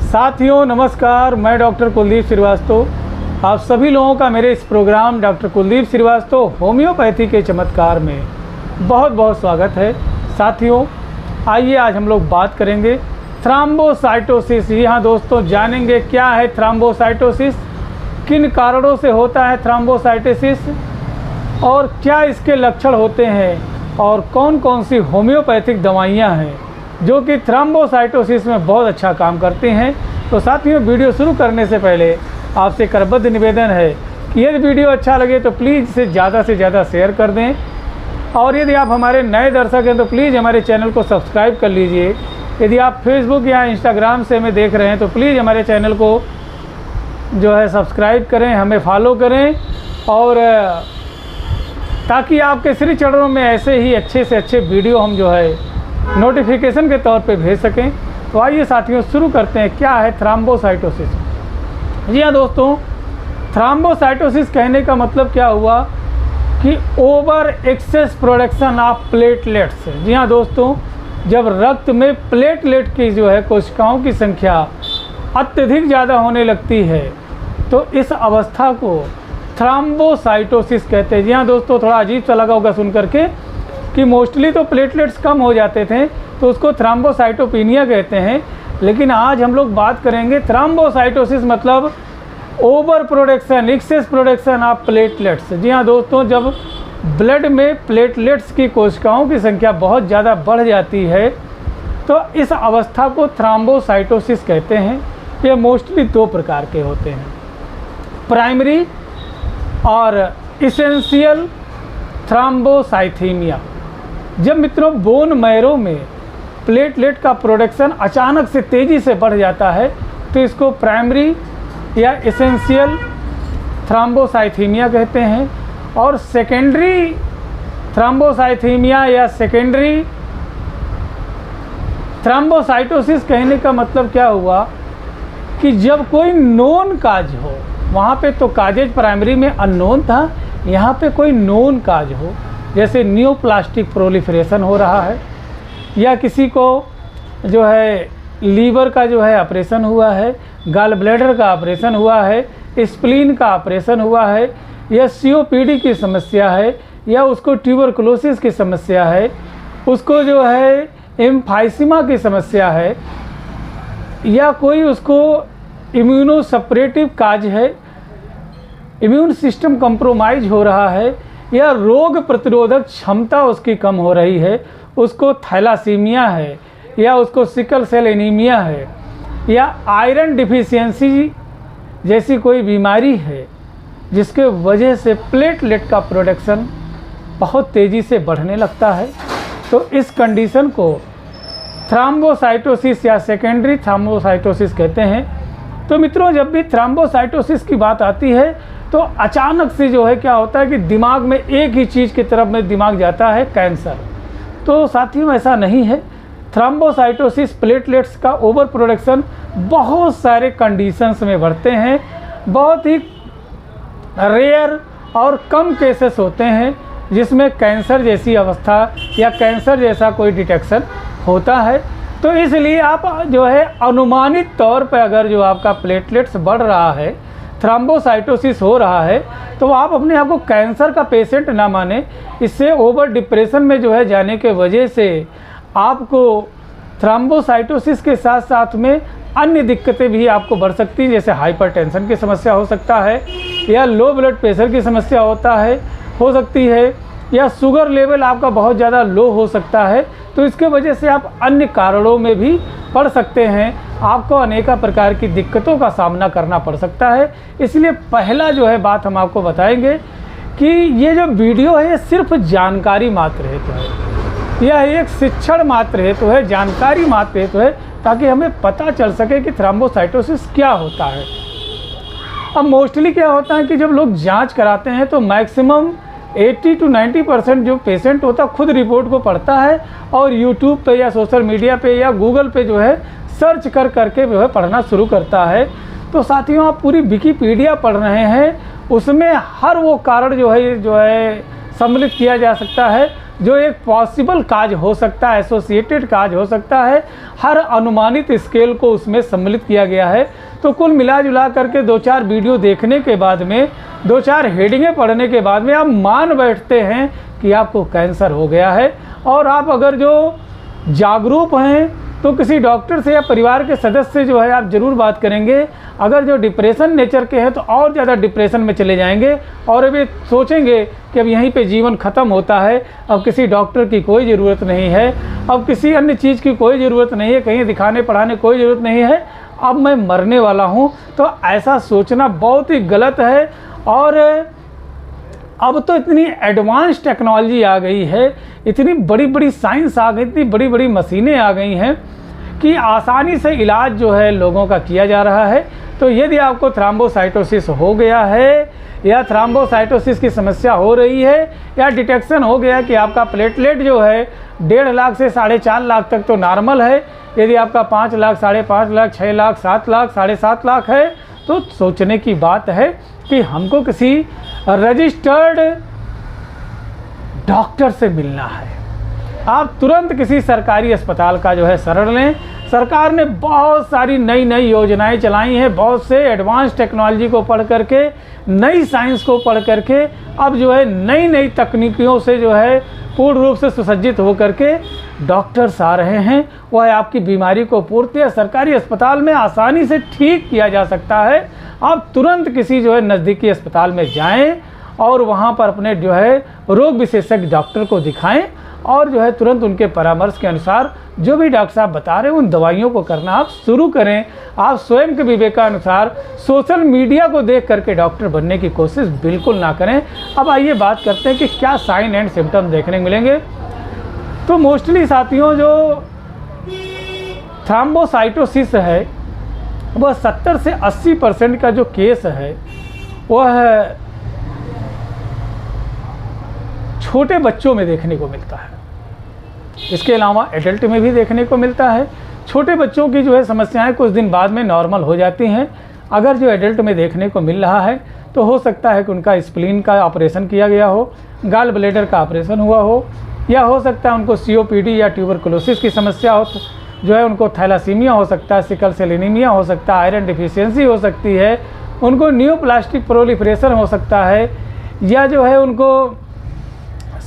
साथियों नमस्कार, मैं डॉक्टर कुलदीप श्रीवास्तव आप सभी लोगों का मेरे इस programme doctor Kuldeep Shrivastava homoeopathy के चमत्कार में बहुत बहुत स्वागत है। साथियों आइए आज हम लोग बात करेंगे थ्रोम्बोसाइटोसिस। जी हाँ दोस्तों, जानेंगे क्या है थ्रोम्बोसाइटोसिस, किन कारणों से होता है थ्रोम्बोसाइटोसिस और क्या इसके लक्षण होते हैं और कौन कौन सी होम्योपैथिक दवाइयाँ हैं जो कि थ्रोम्बोसाइटोसिस में बहुत अच्छा काम करती हैं। तो साथियों वीडियो शुरू करने से पहले आपसे करबद्ध निवेदन है कि यदि वीडियो अच्छा लगे तो प्लीज़ इसे ज़्यादा से ज़्यादा शेयर कर दें और यदि आप हमारे नए दर्शक हैं तो प्लीज़ हमारे चैनल को सब्सक्राइब कर लीजिए। यदि आप फेसबुक या इंस्टाग्राम से हमें देख रहे हैं तो प्लीज़ हमारे चैनल को जो है सब्सक्राइब करें, हमें फॉलो करें और ताकि आपके श्री चरणों में ऐसे ही अच्छे से अच्छे वीडियो हम जो है नोटिफिकेशन के तौर पे भेज सकें। तो आइए साथियों शुरू करते हैं, क्या है थ्रोम्बोसाइटोसिस। जी हाँ दोस्तों, थ्रोम्बोसाइटोसिस कहने का मतलब क्या हुआ कि over excess production of platelets. जी हाँ दोस्तों, जब रक्त में प्लेटलेट की जो है कोशिकाओं की संख्या अत्यधिक ज़्यादा होने लगती है तो इस अवस्था को थ्रोम्बोसाइटोसिस कहते हैं। जी हाँ दोस्तों, थोड़ा अजीब सा लगा होगा सुन करके कि मोस्टली तो प्लेटलेट्स कम हो जाते थे तो उसको थ्रोम्बोसाइटोपिनिया कहते हैं, लेकिन आज हम लोग बात करेंगे थ्रोम्बोसाइटोसिस मतलब over production, excess production of platelets. जी हाँ दोस्तों, जब ब्लड में प्लेटलेट्स की कोशिकाओं की संख्या बहुत ज़्यादा बढ़ जाती है तो इस अवस्था को थ्रोम्बोसाइटोसिस कहते हैं। ये मोस्टली दो प्रकार के होते हैं, प्राइमरी और इसेंशियल थ्रोम्बोसाइथीमिया। जब मित्रों बोन मैरो में प्लेटलेट का प्रोडक्शन अचानक से तेज़ी से बढ़ जाता है तो इसको प्राइमरी या एसेंशियल थ्रोम्बोसाइथीमिया कहते हैं। और सेकेंडरी थ्रोम्बोसाइथीमिया या सेकेंडरी थ्रोम्बोसाइटोसिस कहने का मतलब क्या हुआ कि जब कोई नोन काज हो, वहाँ पे तो काजेज प्राइमरी में अननोन था, यहाँ पे कोई नोन काज हो, जैसे नियोप्लास्टिक प्रोलिफरेशन हो रहा है या किसी को जो है लीवर का जो है ऑपरेशन हुआ है, गॉल ब्लैडर का ऑपरेशन हुआ है, स्प्लीन का ऑपरेशन हुआ है या सीओपीडी की समस्या है या उसको ट्यूबरकुलोसिस की समस्या है, उसको जो है एम्फाइसीमा की समस्या है या कोई उसको इम्यूनोसप्रेटिव काज है, इम्यून सिस्टम कंप्रोमाइज हो रहा है या रोग प्रतिरोधक क्षमता उसकी कम हो रही है, उसको थैलासीमिया है या उसको सिकल सेल एनीमिया है या आयरन डिफिशियंसी जैसी कोई बीमारी है जिसके वजह से प्लेटलेट का प्रोडक्शन बहुत तेज़ी से बढ़ने लगता है, तो इस कंडीशन को थ्रोम्बोसाइटोसिस या सेकेंडरी थ्रोम्बोसाइटोसिस कहते हैं। तो मित्रों, जब भी थ्रोम्बोसाइटोसिस की बात आती है तो अचानक से जो है क्या होता है कि दिमाग में एक ही चीज़ की तरफ में दिमाग जाता है, कैंसर। तो साथियों ऐसा नहीं है। थ्रोम्बोसाइटोसिस प्लेटलेट्स का ओवर प्रोडक्शन बहुत सारे कंडीशंस में बढ़ते हैं, बहुत ही रेयर और कम केसेस होते हैं जिसमें कैंसर जैसी अवस्था या कैंसर जैसा कोई डिटेक्शन होता है। तो इसलिए आप जो है अनुमानित तौर पर अगर जो आपका प्लेटलेट्स बढ़ रहा है, थ्रोम्बोसाइटोसिस हो रहा है, तो आप अपने आप को कैंसर का पेशेंट ना माने। इससे ओवर डिप्रेशन में जो है जाने के वजह से आपको थ्रोम्बोसाइटोसिस के साथ साथ में अन्य दिक्कतें भी आपको बढ़ सकती हैं, जैसे हाइपरटेंशन की समस्या हो सकता है या लो ब्लड प्रेशर की समस्या हो सकती है या शुगर लेवल आपका बहुत ज़्यादा लो हो सकता है। तो इसके वजह से आप अन्य कारणों में भी पड़ सकते हैं, आपको अनेक प्रकार की दिक्कतों का सामना करना पड़ सकता है। इसलिए पहला जो है बात हम आपको बताएंगे कि ये जो वीडियो है ये सिर्फ जानकारी मात्र हेतु है, यह एक शिक्षण मात्र हेतु है, जानकारी मात्र हेतु है, ताकि हमें पता चल सके कि थ्रोम्बोसाइटोसिस क्या होता है। अब मोस्टली क्या होता है कि जब लोग जांच कराते हैं तो मैक्सिमम 80 to 90% जो पेशेंट होता है खुद रिपोर्ट को पढ़ता है और यूट्यूब पे या सोशल मीडिया पे या गूगल पे जो है सर्च करके जो है पढ़ना शुरू करता है। तो साथियों, आप पूरी विकिपीडिया पढ़ रहे हैं, उसमें हर वो कारण जो है सम्मिलित किया जा सकता है जो एक पॉसिबल काज हो सकता है, एसोसिएटेड काज हो सकता है, हर अनुमानित स्केल को उसमें सम्मिलित किया गया है। तो कुल मिला जुला करके 2-4 वीडियो देखने के बाद में, 2-4 हेडिंगें पढ़ने के बाद में आप मान बैठते हैं कि आपको कैंसर हो गया है। और आप अगर जो जागरूक हैं तो किसी डॉक्टर से या परिवार के सदस्य से जो है आप ज़रूर बात करेंगे। अगर जो डिप्रेशन नेचर के हैं तो और ज़्यादा डिप्रेशन में चले जाएंगे और अभी सोचेंगे कि अब यहीं पे जीवन ख़त्म होता है, अब किसी डॉक्टर की कोई ज़रूरत नहीं है, अब किसी अन्य चीज़ की कोई ज़रूरत नहीं है, कहीं दिखाने पढ़ाने कोई ज़रूरत नहीं है, अब मैं मरने वाला हूँ। तो ऐसा सोचना बहुत ही गलत है। और अब तो इतनी एडवांस टेक्नोलॉजी आ गई है, इतनी बड़ी बड़ी साइंस आ गई, इतनी बड़ी बड़ी मशीनें आ गई हैं कि आसानी से इलाज जो है लोगों का किया जा रहा है। तो यदि आपको थ्रोम्बोसाइटोसिस हो गया है या थ्रोम्बोसाइटोसिस की समस्या हो रही है या डिटेक्शन हो गया कि आपका प्लेटलेट जो है 1.5 लाख से 4.5 लाख तक तो नॉर्मल है, यदि आपका 5 लाख, 5.5 लाख, 6 लाख, 7 लाख, 7.5 लाख है, तो सोचने की बात है कि हमको किसी रजिस्टर्ड डॉक्टर से मिलना है। आप तुरंत किसी सरकारी अस्पताल का जो है शरण लें। सरकार ने बहुत सारी नई नई योजनाएं चलाई हैं, बहुत से एडवांस टेक्नोलॉजी को पढ़ करके, नई साइंस को पढ़ करके अब जो है नई नई तकनीकियों से जो है पूर्ण रूप से सुसज्जित हो करके डॉक्टर्स आ रहे हैं। वह आपकी बीमारी को पूर्णतः सरकारी अस्पताल में आसानी से ठीक किया जा सकता है। आप तुरंत किसी जो है नज़दीकी अस्पताल में जाएं और वहां पर अपने जो है रोग विशेषज्ञ डॉक्टर को दिखाएं और जो है तुरंत उनके परामर्श के अनुसार जो भी डॉक्टर साहब बता रहे हैं उन दवाइयों को करना आप शुरू करें। आप स्वयं के विवेकानुसार सोशल मीडिया को देख करके डॉक्टर बनने की कोशिश बिल्कुल ना करें। अब आइए बात करते हैं कि क्या साइन एंड सिम्टम देखने को मिलेंगे। तो मोस्टली साथियों, जो थ्रोम्बोसाइटोसिस है वह 70 से 80% का जो केस है वह छोटे बच्चों में देखने को मिलता है। इसके अलावा एडल्ट में भी देखने को मिलता है। छोटे बच्चों की जो है समस्याएं कुछ दिन बाद में नॉर्मल हो जाती हैं। अगर जो एडल्ट में देखने को मिल रहा है तो हो सकता है कि उनका स्प्लीन का ऑपरेशन किया गया हो, गॉल ब्लैडर का ऑपरेशन हुआ हो, या हो सकता है उनको सीओपीडी या ट्यूबरकुलोसिस की समस्या हो, जो है उनको थैलासीमिया हो सकता है, सिकल सेल एनीमिया हो सकता है, आयरन डिफिशियंसी हो सकती है, उनको न्यूप्लास्टिक प्रोलिफरेशन हो सकता है, या जो है उनको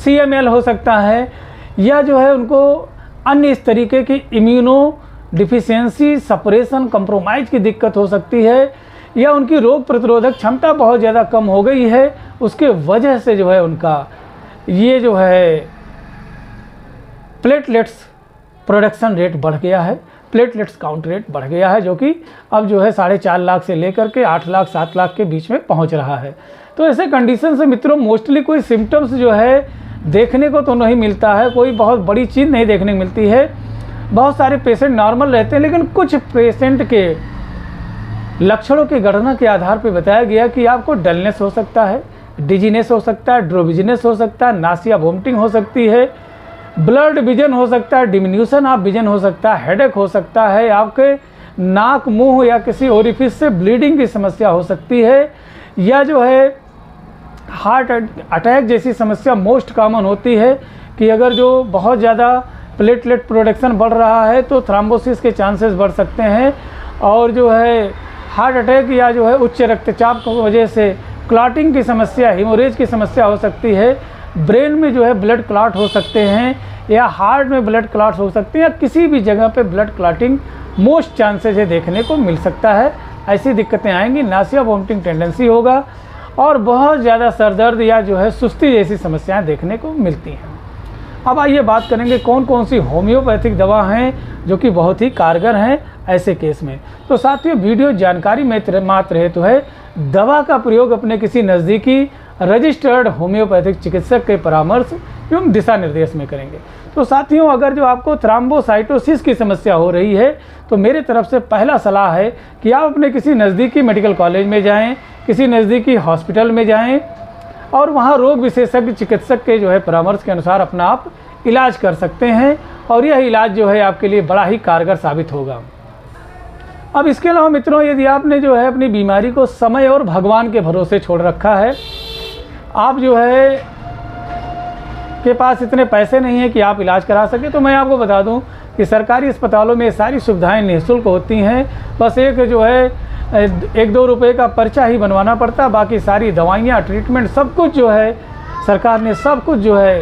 CML हो सकता है, या जो है उनको अन्य इस तरीके की इम्यूनो डिफिशियंसी सप्रेशन कंप्रोमाइज की दिक्कत हो सकती है, या उनकी रोग प्रतिरोधक क्षमता बहुत ज़्यादा कम हो गई है, उसके वजह से जो है उनका ये जो है प्लेटलेट्स प्रोडक्शन रेट बढ़ गया है, प्लेटलेट्स काउंट रेट बढ़ गया है, जो कि अब जो है 4.5 लाख से लेकर के 8 लाख 7 लाख के बीच में पहुंच रहा है। तो ऐसे कंडीशन से मित्रों मोस्टली कोई सिम्टम्स जो है देखने को तो नहीं मिलता है, कोई बहुत बड़ी चीज़ नहीं देखने को मिलती है। बहुत सारे पेशेंट नॉर्मल रहते हैं, लेकिन कुछ पेशेंट के लक्षणों की गणना के आधार पर बताया गया कि आपको डलनेस हो सकता है, डिजीनेस हो सकता है, ड्रोविजनेस हो सकता है, नासिया वोमिटिंग हो सकती है, ब्लड विजन हो सकता है, डिमिन्यूशन ऑफ विजन हो सकता है, हेडेक हो सकता है, आपके नाक मुंह या किसी ओरिफिस से ब्लीडिंग की समस्या हो सकती है, या जो है हार्ट अटैक जैसी समस्या मोस्ट कॉमन होती है कि अगर जो बहुत ज़्यादा प्लेटलेट प्रोडक्शन बढ़ रहा है तो थ्रोम्बोसिस के चांसेस बढ़ सकते हैं, और जो है हार्ट अटैक या जो है उच्च रक्तचाप की वजह से क्लॉटिंग की समस्या, हीमोरेज की समस्या हो सकती है, ब्रेन में जो है ब्लड क्लॉट हो सकते हैं, या हार्ट में ब्लड क्लॉट हो सकते हैं, या किसी भी जगह पे ब्लड क्लॉटिंग मोस्ट चांसेस है देखने को मिल सकता है। ऐसी दिक्कतें आएंगी, नासिया वोमिटिंग टेंडेंसी होगा, और बहुत ज़्यादा सर दर्द या जो है सुस्ती जैसी समस्याएं देखने को मिलती हैं। अब आइए बात करेंगे कौन कौन सी होम्योपैथिक दवा हैं जो कि बहुत ही कारगर हैं ऐसे केस में। तो साथियों, वीडियो जानकारी मात्र हेतु है। दवा का प्रयोग अपने किसी नज़दीकी रजिस्टर्ड होम्योपैथिक चिकित्सक के परामर्श एवं दिशा निर्देश में करेंगे। तो साथियों, अगर जो आपको थ्रोम्बोसाइटोसिस की समस्या हो रही है तो मेरे तरफ से पहला सलाह है कि आप अपने किसी नज़दीकी मेडिकल कॉलेज में जाएं, किसी नज़दीकी हॉस्पिटल में जाएं और वहां रोग विशेषज्ञ चिकित्सक के जो है परामर्श के अनुसार अपना आप इलाज कर सकते हैं, और यह इलाज जो है आपके लिए बड़ा ही कारगर साबित होगा। अब इसके अलावा मित्रों, यदि आपने जो है अपनी बीमारी को समय और भगवान के भरोसे छोड़ रखा है, आप जो है के पास इतने पैसे नहीं हैं कि आप इलाज करा सकें, तो मैं आपको बता दूं कि सरकारी अस्पतालों में ये सारी सुविधाएं निःशुल्क होती हैं। बस एक जो है 1-2 रुपये का पर्चा ही बनवाना पड़ता है, बाकी सारी दवाइयाँ, ट्रीटमेंट, सब कुछ जो है सरकार ने सब कुछ जो है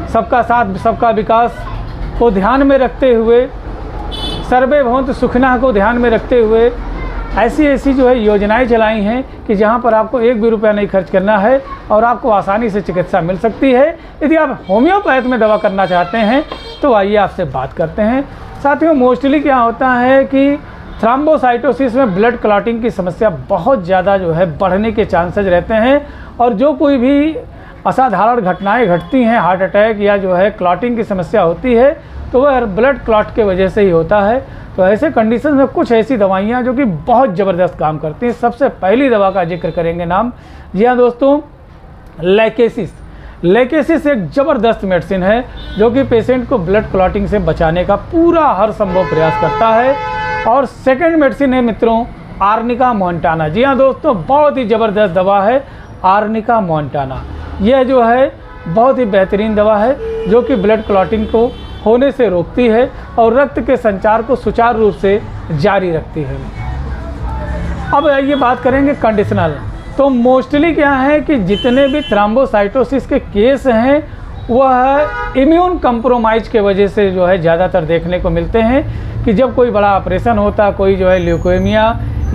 सबका साथ सबका विकास को ध्यान में रखते हुए, सर्वे भवन्तु सुखिनः को ध्यान में रखते हुए ऐसी जो है योजनाएं चलाई हैं कि जहां पर आपको 1 भी रुपया नहीं खर्च करना है और आपको आसानी से चिकित्सा मिल सकती है। यदि आप होम्योपैथ में दवा करना चाहते हैं तो आइए आपसे बात करते हैं। साथियों, मोस्टली क्या होता है कि थ्रोम्बोसाइटोसिस में ब्लड क्लॉटिंग की समस्या बहुत ज़्यादा जो है बढ़ने के चांसेज रहते हैं, और जो कोई भी असाधारण घटनाएं घटती हैं, हार्ट अटैक या जो है क्लॉटिंग की समस्या होती है, तो वह ब्लड क्लॉट के वजह से ही होता है। तो ऐसे कंडीशन में कुछ ऐसी दवाइयाँ जो कि बहुत ज़बरदस्त काम करती हैं। सबसे पहली दवा का जिक्र करेंगे नाम, जी हाँ दोस्तों, लैकेसिस। लैकेसिस एक ज़बरदस्त मेडिसिन है जो कि पेशेंट को ब्लड क्लॉटिंग से बचाने का पूरा हर संभव प्रयास करता है। और सेकंड मेडिसिन है मित्रों आर्निका मोंटाना। जी हाँ दोस्तों, बहुत ही ज़बरदस्त दवा है आर्निका मोंटाना। यह जो है बहुत ही बेहतरीन दवा है जो कि ब्लड क्लॉटिंग को होने से रोकती है और रक्त के संचार को सुचारू रूप से जारी रखती है। अब ये बात करेंगे कंडीशनल। तो मोस्टली क्या है कि जितने भी थ्रोम्बोसाइटोसिस के केस हैं वह इम्यून कंप्रोमाइज के वजह से जो है ज़्यादातर देखने को मिलते हैं कि जब कोई बड़ा ऑपरेशन होता, कोई जो है ल्यूकेमिया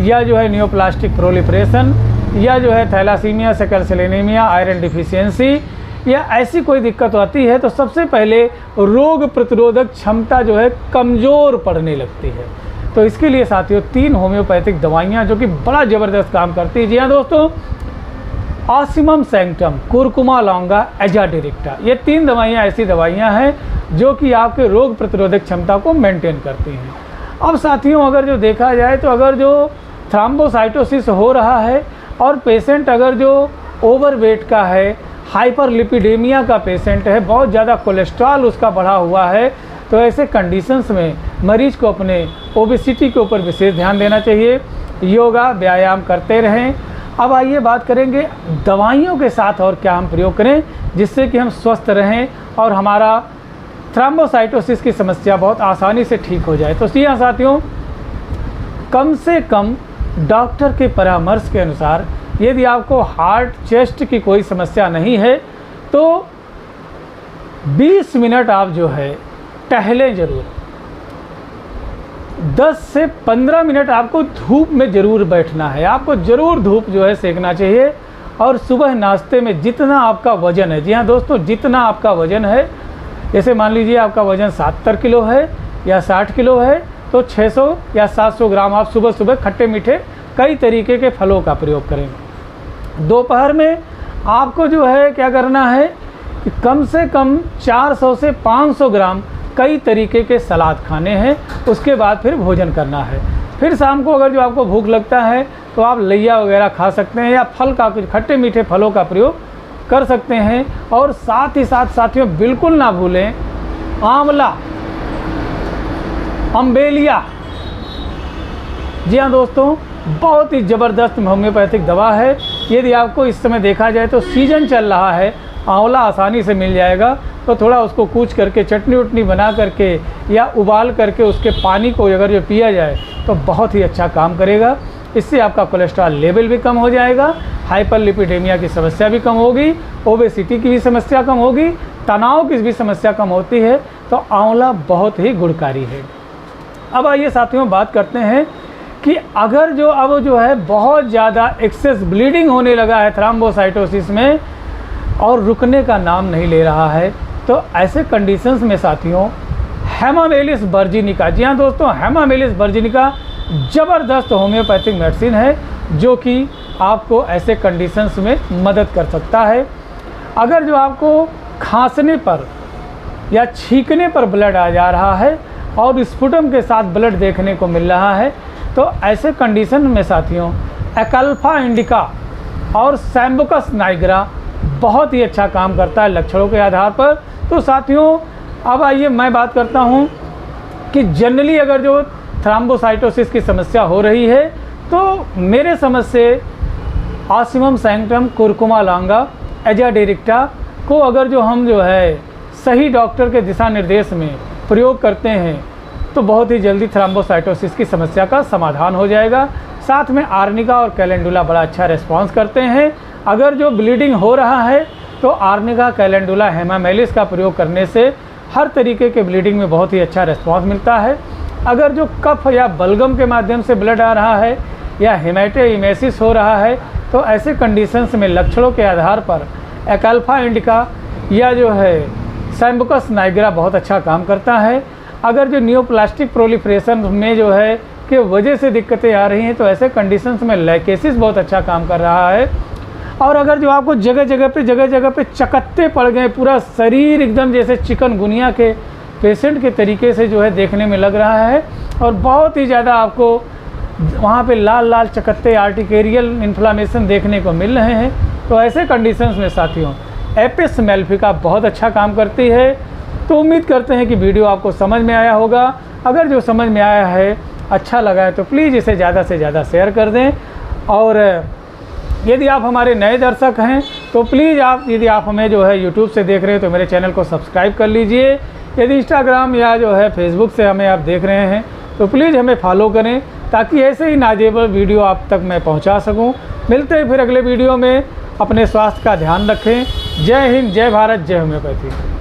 या जो है नियोप्लास्टिक प्रोलिफरेशन या जो है thalassaemia, sickle cell anaemia, iron deficiency या ऐसी कोई दिक्कत आती है तो सबसे पहले रोग प्रतिरोधक क्षमता जो है कमज़ोर पड़ने लगती है। तो इसके लिए साथियों 3 होम्योपैथिक दवाइयाँ जो कि बड़ा ज़बरदस्त काम करती है। जी हाँ दोस्तों, ऑसिमम सैंक्टम, कुरकुमा लॉन्गा, एजाडिरेक्टा, ये 3 दवाइयाँ ऐसी दवाइयाँ हैं जो कि आपके रोग प्रतिरोधक क्षमता को मेंटेन करती हैं। अब साथियों, अगर जो देखा जाए तो अगर जो थ्रोम्बोसाइटोसिस हो रहा है और पेशेंट अगर जो ओवरवेट का है, हाइपरलिपिडेमिया का पेशेंट है, बहुत ज़्यादा कोलेस्ट्रॉल उसका बढ़ा हुआ है, तो ऐसे कंडीशंस में मरीज को अपने ओबेसिटी के ऊपर विशेष ध्यान देना चाहिए। योगा, व्यायाम करते रहें। अब आइए बात करेंगे दवाइयों के साथ और क्या हम प्रयोग करें जिससे कि हम स्वस्थ रहें और हमारा थ्रोम्बोसाइटोसिस की समस्या बहुत आसानी से ठीक हो जाए। तो जी हाँ साथियों, कम से कम डॉक्टर के परामर्श के अनुसार यदि आपको हार्ट, चेस्ट की कोई समस्या नहीं है तो 20 मिनट आप जो है टहलें ज़रूर। 10 से 15 मिनट आपको धूप में ज़रूर बैठना है, आपको ज़रूर धूप जो है सेकना चाहिए। और सुबह नाश्ते में जितना आपका वज़न है, जी हाँ दोस्तों, जितना आपका वज़न है, जैसे मान लीजिए आपका वज़न 70 किलो है या 60 किलो है तो 600 या 700 ग्राम आप सुबह सुबह खट्टे मीठे कई तरीके के फलों का प्रयोग करें। दोपहर में आपको जो है क्या करना है कि कम से कम 400 से 500 ग्राम कई तरीके के सलाद खाने हैं, उसके बाद फिर भोजन करना है। फिर शाम को अगर जो आपको भूख लगता है तो आप लैया वगैरह खा सकते हैं या फल का, कुछ खट्टे मीठे फलों का प्रयोग कर सकते हैं। और साथ ही साथ साथियों बिल्कुल ना भूलें आंवला, अम्बेलिया। जी हाँ दोस्तों, बहुत ही ज़बरदस्त होम्योपैथिक दवा है। यदि आपको इस समय देखा जाए तो सीजन चल रहा है, आंवला आसानी से मिल जाएगा, तो थोड़ा उसको कूच करके चटनी उटनी बना करके या उबाल करके उसके पानी को अगर जो पिया जाए तो बहुत ही अच्छा काम करेगा। इससे आपका कोलेस्ट्रॉल लेवल भी कम हो जाएगा, हाइपरलिपिडेमिया की समस्या भी कम होगी, ओबेसिटी की भी समस्या कम होगी, तनाव की भी समस्या कम होती है। तो आंवला बहुत ही गुणकारी है। अब आइए साथियों बात करते हैं कि अगर जो अब जो है बहुत ज़्यादा एक्सेस ब्लीडिंग होने लगा है थ्रोम्बोसाइटोसिस में और रुकने का नाम नहीं ले रहा है, तो ऐसे कंडीशंस में साथियों हेमामेलिस वर्जिनिका, जी हाँ दोस्तों, हेमामेलिस वर्जिनिका ज़बरदस्त होम्योपैथिक मेडिसिन है जो कि आपको ऐसे कंडीशंस में मदद कर सकता है। अगर जो आपको खांसने पर या छींकने पर ब्लड आ जा रहा है और स्पुटम के साथ ब्लड देखने को मिल रहा है, तो ऐसे कंडीशन में साथियों एक्ल्फा इंडिका और सैम्बुकस नाइग्रा बहुत ही अच्छा काम करता है लक्षणों के आधार पर। तो साथियों अब आइए मैं बात करता हूँ कि जनरली अगर जो थ्रोम्बोसाइटोसिस की समस्या हो रही है तो मेरे समझ से ऑसिमम सैंक्टम, कुरकुमा लॉन्गा, एजाडिरेक्टा को अगर जो हम जो है सही डॉक्टर के दिशा निर्देश में प्रयोग करते हैं तो बहुत ही जल्दी थ्रोम्बोसाइटोसिस की समस्या का समाधान हो जाएगा। साथ में आर्निका और कैलेंडुला बड़ा अच्छा रिस्पॉन्स करते हैं। अगर जो ब्लीडिंग हो रहा है तो आर्निका, कैलेंडुला, हेमामेलिस का प्रयोग करने से हर तरीके के ब्लीडिंग में बहुत ही अच्छा रिस्पॉन्स मिलता है। अगर जो कफ या बलगम के माध्यम से ब्लड आ रहा है या हेमेटोइमेसिस हो रहा है तो ऐसे कंडीशंस में लक्षणों के आधार पर एक्ल्फा इंडिका या जो है सैम्बुकस नाइग्रा बहुत अच्छा काम करता है। अगर जो नियोप्लास्टिक प्रोलिफरेशन में जो है कि वजह से दिक्कतें आ रही हैं तो ऐसे कंडीशंस में लैकेसिस बहुत अच्छा काम कर रहा है। और अगर जो आपको जगह जगह पे चकत्ते पड़ गए, पूरा शरीर एकदम जैसे चिकनगुनिया के पेशेंट के तरीके से जो है देखने में लग रहा है और बहुत ही ज़्यादा आपको वहाँ पे लाल लाल चकत्ते, आर्टिकेरियल इन्फ्लामेशन देखने को मिल रहे हैं, तो ऐसे कंडीशंस में साथियों एपिस मेलिफिका बहुत अच्छा काम करती है। तो उम्मीद करते हैं कि वीडियो आपको समझ में आया होगा। अगर जो समझ में आया है, अच्छा लगा है तो प्लीज़ इसे ज़्यादा से ज़्यादा शेयर कर दें। और यदि आप हमारे नए दर्शक हैं तो प्लीज़ यदि आप हमें जो है यूट्यूब से देख रहे हैं तो मेरे चैनल को सब्सक्राइब कर लीजिए। यदि इंस्टाग्राम या जो है फेसबुक से हमें आप देख रहे हैं तो प्लीज़ हमें फॉलो करें ताकि ऐसे ही नाजेबल वीडियो आप तक मैं पहुंचा सकूं। मिलते हैं फिर अगले वीडियो में। अपने स्वास्थ्य का ध्यान रखें। जय हिंद, जय भारत, जय होम्योपैथी।